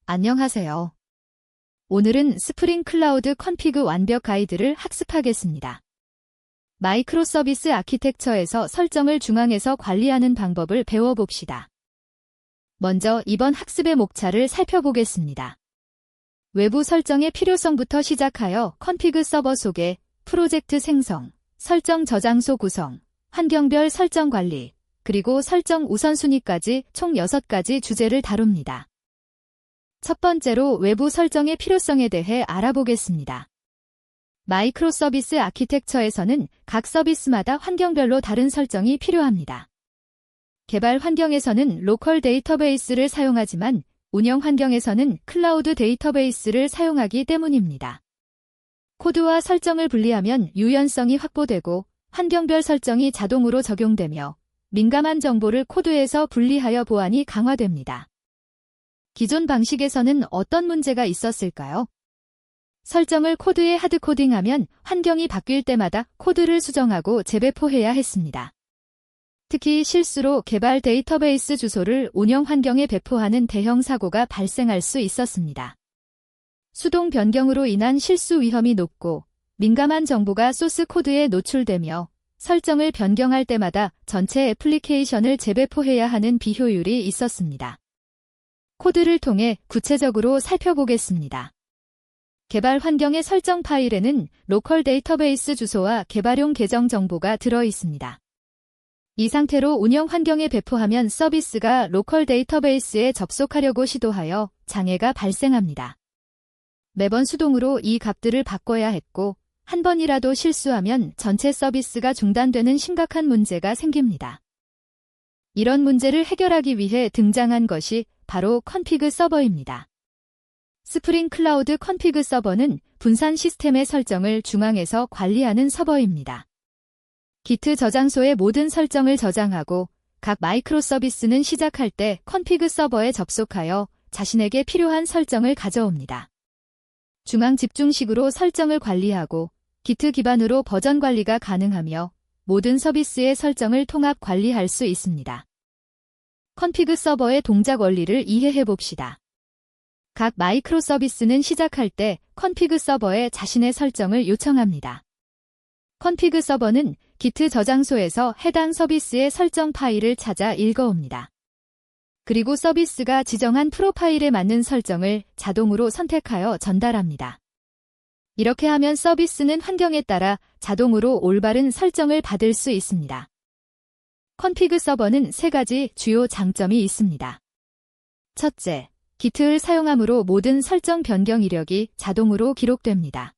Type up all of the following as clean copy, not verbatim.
안녕하세요. 오늘은 스프링 클라우드 컨피그 완벽 가이드를 학습하겠습니다. 마이크로 서비스 아키텍처에서 설정을 중앙에서 관리하는 방법을 배워봅시다. 먼저 이번 학습의 목차를 살펴보겠습니다. 외부 설정의 필요성부터 시작하여 컨피그 서버 소개, 프로젝트 생성, 설정 저장소 구성, 환경별 설정 관리, 그리고 설정 우선순위까지 총 6가지 주제를 다룹니다. 첫 번째로 외부 설정의 필요성에 대해 알아보겠습니다. 마이크로 서비스 아키텍처에서는 각 서비스마다 환경별로 다른 설정이 필요합니다. 개발 환경에서는 로컬 데이터베이스를 사용하지만 운영 환경에서는 클라우드 데이터베이스를 사용하기 때문입니다. 코드와 설정을 분리하면 유연성이 확보되고 환경별 설정이 자동으로 적용되며 민감한 정보를 코드에서 분리하여 보안이 강화됩니다. 기존 방식에서는 어떤 문제가 있었을까요? 설정을 코드에 하드코딩하면 환경이 바뀔 때마다 코드를 수정하고 재배포해야 했습니다. 특히 실수로 개발 데이터베이스 주소를 운영 환경에 배포하는 대형 사고가 발생할 수 있었습니다. 수동 변경으로 인한 실수 위험이 높고 민감한 정보가 소스 코드에 노출되며 설정을 변경할 때마다 전체 애플리케이션을 재배포해야 하는 비효율이 있었습니다. 코드를 통해 구체적으로 살펴보겠습니다. 개발 환경의 설정 파일에는 로컬 데이터베이스 주소와 개발용 계정 정보가 들어 있습니다. 이 상태로 운영 환경에 배포하면 서비스가 로컬 데이터베이스에 접속하려고 시도하여 장애가 발생합니다. 매번 수동으로 이 값들을 바꿔야 했고 한 번이라도 실수하면 전체 서비스가 중단되는 심각한 문제가 생깁니다. 이런 문제를 해결하기 위해 등장한 것이 바로 컨피그 서버입니다. 스프링 클라우드 컨피그 서버는 분산 시스템의 설정을 중앙에서 관리하는 서버입니다. 기트 저장소의 모든 설정을 저장하고 각 마이크로 서비스는 시작할 때 컨피그 서버에 접속하여 자신에게 필요한 설정을 가져옵니다. 중앙 집중식으로 설정을 관리하고 기트 기반으로 버전 관리가 가능하며 모든 서비스의 설정을 통합 관리할 수 있습니다. 컨피그 서버의 동작 원리를 이해해 봅시다. 각 마이크로 서비스는 시작할 때 컨피그 서버에 자신의 설정을 요청합니다. 컨피그 서버는 기트 저장소에서 해당 서비스의 설정 파일을 찾아 읽어옵니다. 그리고 서비스가 지정한 프로파일에 맞는 설정을 자동으로 선택하여 전달합니다. 이렇게 하면 서비스는 환경에 따라 자동으로 올바른 설정을 받을 수 있습니다. 컨피그 서버는 3가지 주요 장점이 있습니다. 첫째, 기트를 사용함으로 모든 설정 변경 이력이 자동으로 기록됩니다.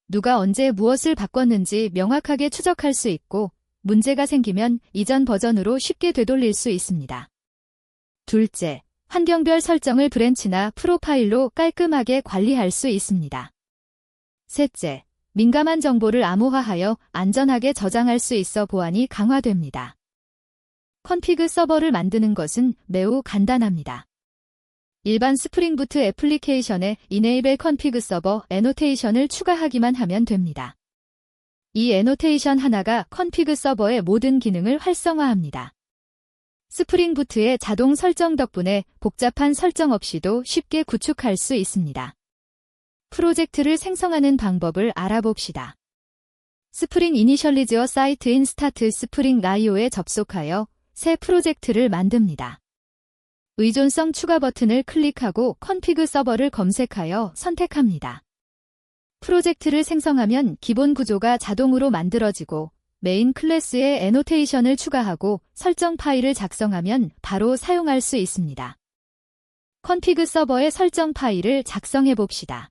누가 언제 무엇을 바꿨는지 명확하게 추적할 수 있고 문제가 생기면 이전 버전으로 쉽게 되돌릴 수 있습니다. 둘째, 환경별 설정을 브랜치나 프로파일로 깔끔하게 관리할 수 있습니다. 셋째, 민감한 정보를 암호화하여 안전하게 저장할 수 있어 보안이 강화됩니다. 컨피그 서버를 만드는 것은 매우 간단합니다. 일반 스프링 부트 애플리케이션에 Enable Config Server 애노테이션을 추가하기만 하면 됩니다. 이 애노테이션 하나가 컨피그 서버의 모든 기능을 활성화합니다. 스프링 부트의 자동 설정 덕분에 복잡한 설정 없이도 쉽게 구축할 수 있습니다. 프로젝트를 생성하는 방법을 알아봅시다. 스프링 이니셜리즈어 사이트인 스타트 스프링 라이오에 접속하여 새 프로젝트를 만듭니다. 의존성 추가 버튼을 클릭하고 컨피그 서버를 검색하여 선택합니다. 프로젝트를 생성하면 기본 구조가 자동으로 만들어지고 메인 클래스에 애노테이션을 추가하고 설정 파일을 작성하면 바로 사용할 수 있습니다. 컨피그 서버의 설정 파일을 작성해 봅시다.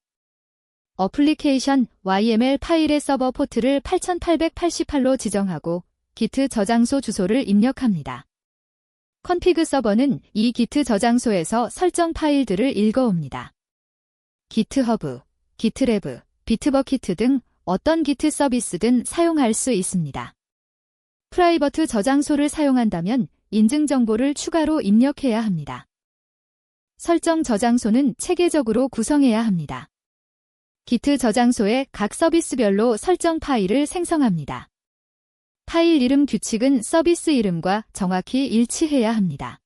어플리케이션 YML 파일의 서버 포트를 8888로 지정하고 기트 저장소 주소를 입력합니다. 컨피그 서버는 이 기트 저장소에서 설정 파일들을 읽어옵니다. 기트허브, 기트랩, 비트버키트 등 어떤 기트 서비스든 사용할 수 있습니다. 프라이버트 저장소를 사용한다면 인증 정보를 추가로 입력해야 합니다. 설정 저장소는 체계적으로 구성해야 합니다. 기트 저장소에 각 서비스별로 설정 파일을 생성합니다. 파일 이름 규칙은 서비스 이름과 정확히 일치해야 합니다.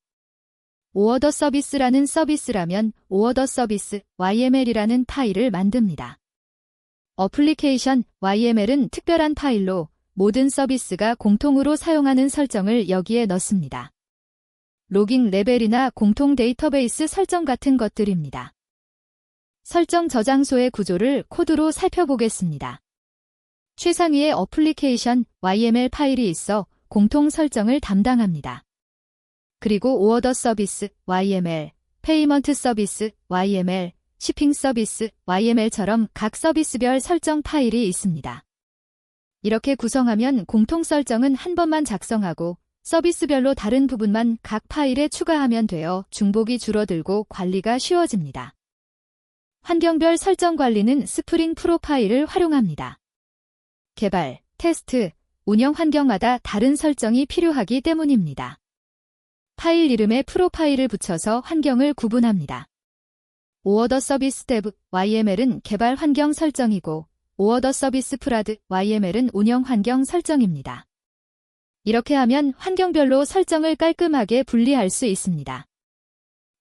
오어더 서비스라는 서비스라면 오어더 서비스 YML이라는 파일을 만듭니다. 어플리케이션 YML은 특별한 파일로 모든 서비스가 공통으로 사용하는 설정을 여기에 넣습니다. 로깅 레벨이나 공통 데이터베이스 설정 같은 것들입니다. 설정 저장소의 구조를 코드로 살펴보겠습니다. 최상위에 어플리케이션 YML 파일이 있어 공통 설정을 담당합니다. 그리고 오어더 서비스 YML, 페이먼트 서비스 YML, shipping 서비스 YML처럼 각 서비스별 설정 파일이 있습니다. 이렇게 구성하면 공통 설정은 한 번만 작성하고 서비스별로 다른 부분만 각 파일에 추가하면 되어 중복이 줄어들고 관리가 쉬워집니다. 환경별 설정 관리는 스프링 프로파일을 활용합니다. 개발, 테스트, 운영 환경마다 다른 설정이 필요하기 때문입니다. 파일 이름에 프로파일을 붙여서 환경을 구분합니다. 오어더 서비스 데브 YML은 개발 환경 설정이고 오어더 서비스 프라드 YML은 운영 환경 설정입니다. 이렇게 하면 환경별로 설정을 깔끔하게 분리할 수 있습니다.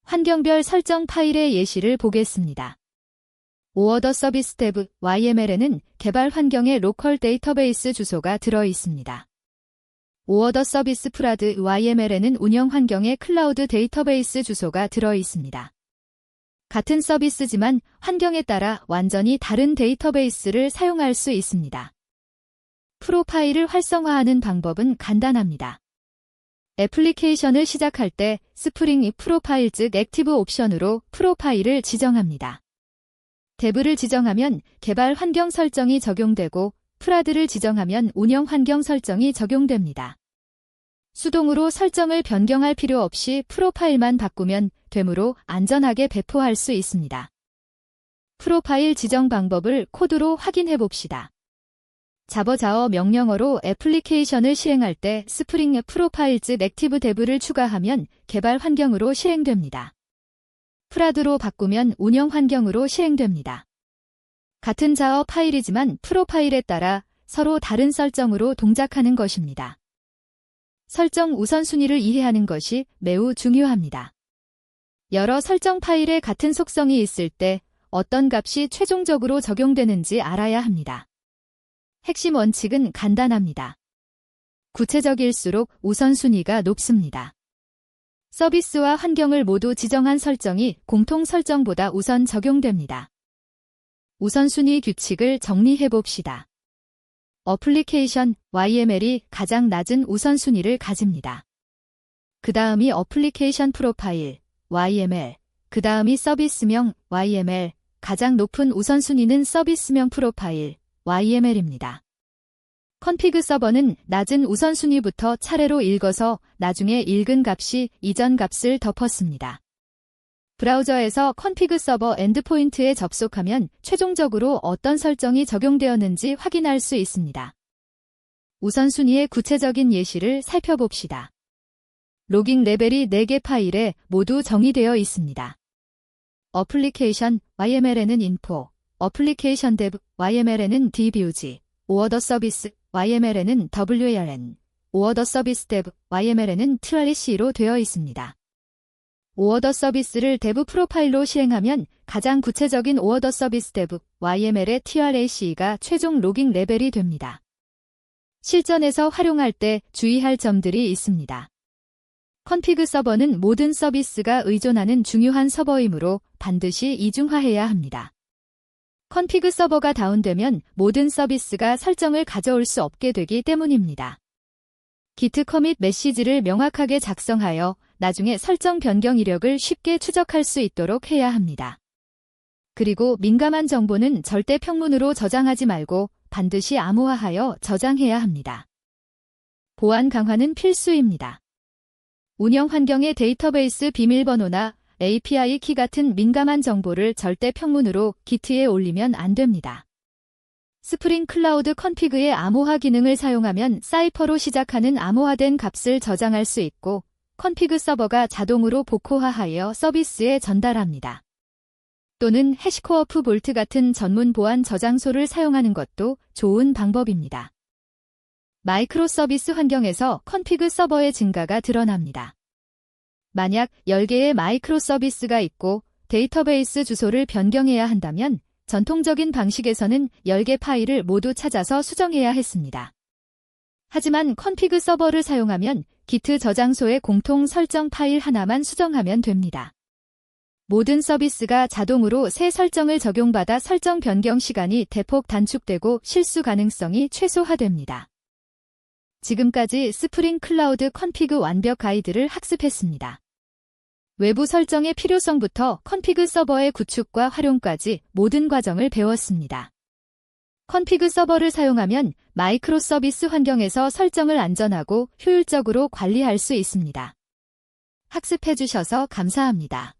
환경별 설정 파일의 예시를 보겠습니다. 오어더 서비스 데브 YML에는 개발 환경의 로컬 데이터베이스 주소가 들어 있습니다. 오어더 서비스 프라드 YML에는 운영 환경의 클라우드 데이터베이스 주소가 들어 있습니다. 같은 서비스지만 환경에 따라 완전히 다른 데이터베이스를 사용할 수 있습니다. 프로파일을 활성화하는 방법은 간단합니다. 애플리케이션을 시작할 때 스프링 프로파일 즉 액티브 옵션으로 프로파일을 지정합니다. 데브를 지정하면 개발 환경 설정이 적용되고 프라드를 지정하면 운영 환경 설정이 적용됩니다. 수동으로 설정을 변경할 필요 없이 프로파일만 바꾸면 되므로 안전하게 배포할 수 있습니다. 프로파일 지정 방법을 코드로 확인해 봅시다. 자버자어 명령어로 애플리케이션을 실행할 때 스프링 프로파일 즉 액티브 데브를 추가하면 개발 환경으로 실행됩니다. 프라드로 바꾸면 운영 환경으로 실행됩니다. 같은 자어 파일이지만 프로파일에 따라 서로 다른 설정으로 동작하는 것입니다. 설정 우선순위를 이해하는 것이 매우 중요합니다. 여러 설정 파일에 같은 속성이 있을 때 어떤 값이 최종적으로 적용되는지 알아야 합니다. 핵심 원칙은 간단합니다. 구체적일수록 우선순위가 높습니다. 서비스와 환경을 모두 지정한 설정이 공통 설정보다 우선 적용됩니다. 우선순위 규칙을 정리해 봅시다. 어플리케이션 YML이 가장 낮은 우선순위를 가집니다. 그 다음이 어플리케이션 프로파일 YML, 그 다음이 서비스명 YML, 가장 높은 우선순위는 서비스명 프로파일 YML입니다. 컨피그 서버는 낮은 우선순위부터 차례로 읽어서 나중에 읽은 값이 이전 값을 덮었습니다. 브라우저에서 컨피그 서버 엔드포인트에 접속하면 최종적으로 어떤 설정이 적용되었는지 확인할 수 있습니다. 우선순위의 구체적인 예시를 살펴봅시다. 로깅 레벨이 4개 파일에 모두 정의되어 있습니다. 어플리케이션 YML에는 info, 어플리케이션 dev YML에는 dbug, 오어더 서비스 YML에는 WARN, 오어더 서비스 dev YML에는 trac로 되어 있습니다. 오어더 서비스를 데브 프로파일로 실행하면 가장 구체적인 오어더 서비스 데브 YML의 trac가 최종 로깅 레벨이 됩니다. 실전에서 활용할 때 주의할 점들이 있습니다. 컨피그 서버는 모든 서비스가 의존하는 중요한 서버이므로 반드시 이중화해야 합니다. 컨피그 서버가 다운되면 모든 서비스가 설정을 가져올 수 없게 되기 때문입니다. git commit 메시지를 명확하게 작성하여 나중에 설정 변경 이력을 쉽게 추적할 수 있도록 해야 합니다. 그리고 민감한 정보는 절대 평문으로 저장하지 말고 반드시 암호화하여 저장해야 합니다. 보안 강화는 필수입니다. 운영 환경의 데이터베이스 비밀번호나 API 키 같은 민감한 정보를 절대 평문으로 Git에 올리면 안 됩니다. 스프링 클라우드 컨피그의 암호화 기능을 사용하면 사이퍼로 시작하는 암호화된 값을 저장할 수 있고 컨피그 서버가 자동으로 복호화하여 서비스에 전달합니다. 또는 해시코어프 볼트 같은 전문 보안 저장소를 사용하는 것도 좋은 방법입니다. 마이크로 서비스 환경에서 컨피그 서버의 증가가 드러납니다. 만약 10개의 마이크로 서비스가 있고 데이터베이스 주소를 변경해야 한다면 전통적인 방식에서는 10개 파일을 모두 찾아서 수정해야 했습니다. 하지만 컨피그 서버를 사용하면 기트 저장소의 공통 설정 파일 하나만 수정하면 됩니다. 모든 서비스가 자동으로 새 설정을 적용받아 설정 변경 시간이 대폭 단축되고 실수 가능성이 최소화됩니다. 지금까지 스프링 클라우드 컨피그 완벽 가이드를 학습했습니다. 외부 설정의 필요성부터 컨피그 서버의 구축과 활용까지 모든 과정을 배웠습니다. 컨피그 서버를 사용하면 마이크로 서비스 환경에서 설정을 안전하고 효율적으로 관리할 수 있습니다. 학습해 주셔서 감사합니다.